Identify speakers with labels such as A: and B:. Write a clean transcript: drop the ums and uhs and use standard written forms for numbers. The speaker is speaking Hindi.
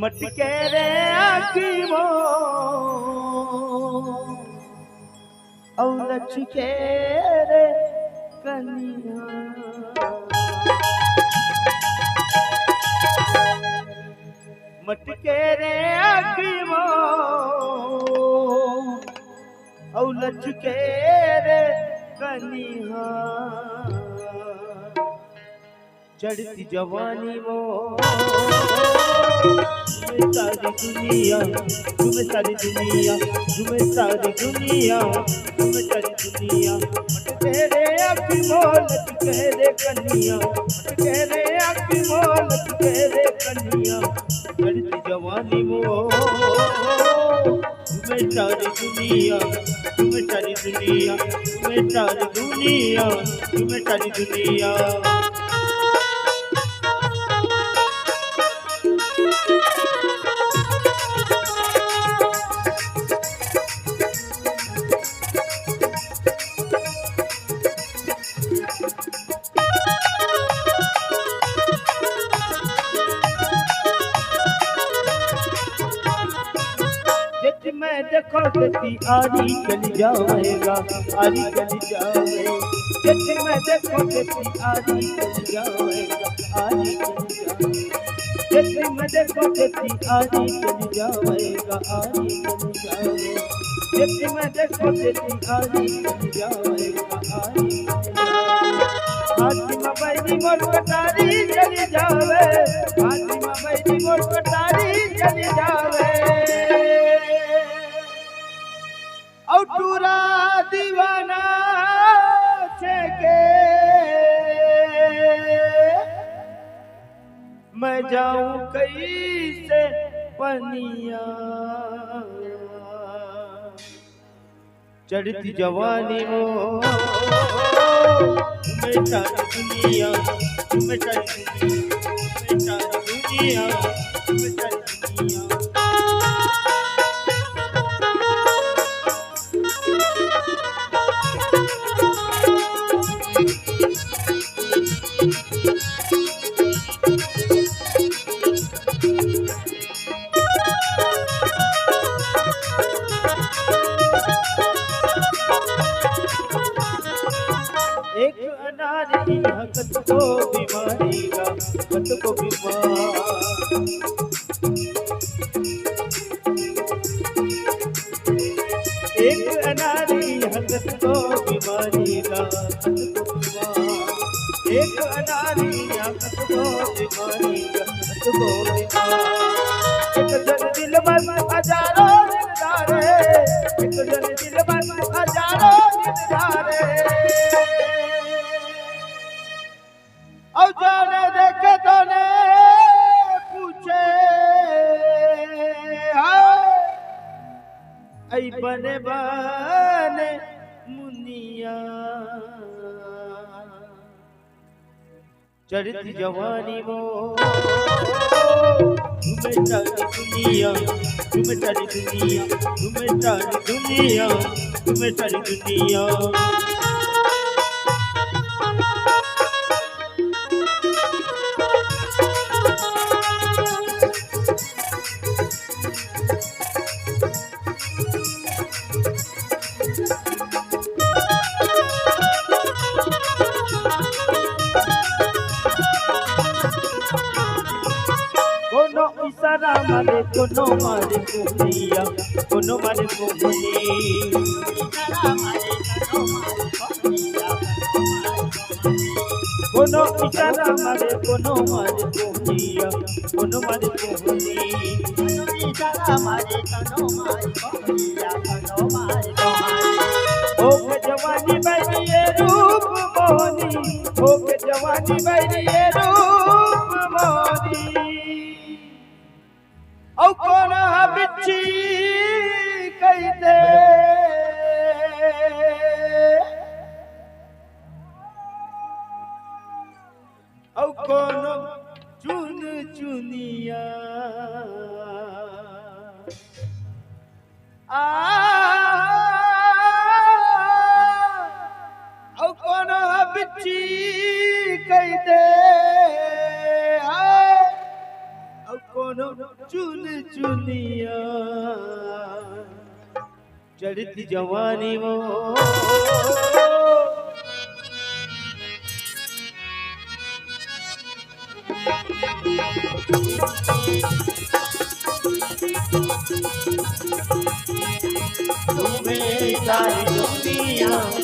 A: मटके रे आखिमो औलच के रे कनिया मटके रे आखिमो औलच के रे कनिया चढ़ती जवानी वो सारी दुनिया तुम्हें सारी दुनिया तुम्हें सारी दुनिया तुम्हें सारी दुनिया मटके रे आखी मोलत के रे कन्या मटके रे आखी मोलत के रे कन्या चढ़ती जवानी वो तुम्हें सारी दुनिया तुम्हें सारी दुनिया तुम्हें सारी दुनिया तुम्हें सारी दुनिया मैं देखो देती आरी चली जाएगा आरी चली जाए जैसे मैं देखो देती आरी चली जाएगा आरी चली जाए जैसे मैं देखो देती आरी चली जाएगा आरी चली जाए जैसे मैं देखो देती आरी चली जाएगा आरी हाथीमा बैरी मोर कटारी चली जावे हाथीमा बैरी मोर कटारी चली जावे औटूरा दीवाना छेके मैं जाऊं कैसे पनिया चढ़ती जवानी वो तुम्हें सारी दुनिया तुम्हें सारी दुनिया तुम्हें सारी दुनिया एक अनारी हकत को बीमारी का हकत को बीमार एक अनारी हकत को बीमारी का हकत को बीमार एक अनारी हकत को बीमारी का हकत को बीमार एक जन दिल बस हजारों दिलदारे एक जन दिल बस हजारों दिलदारे और जाने देखे तो ने पूछे आई बने बने मुनिया चढ़ती जवानी वो तुम्हें सारी दुनिया तुम्हें सारी दुनिया तुम्हें सारी दुनिया तुम्हें सारी दुनिया कोनो इशारा मारे कोनो मारे कोनिया कोनो मारे कोनी इशारा मारे कोनो इशारा मारे कोनो मारे कोनिया कोनो मारे कोनी इशारा मारे कोनो मारे कोनिया कोनो मारे कोनी ओ के जवानी बैरी ये रूप मोहनी ओ के जवानी बैरी ये रूप मोहनी औ कौन बिच्छी कहते औ कौन चुन चुनी दे कोनो चुन चुनिया चढ़ती जवानी वो तुम्हें सारी दुनिया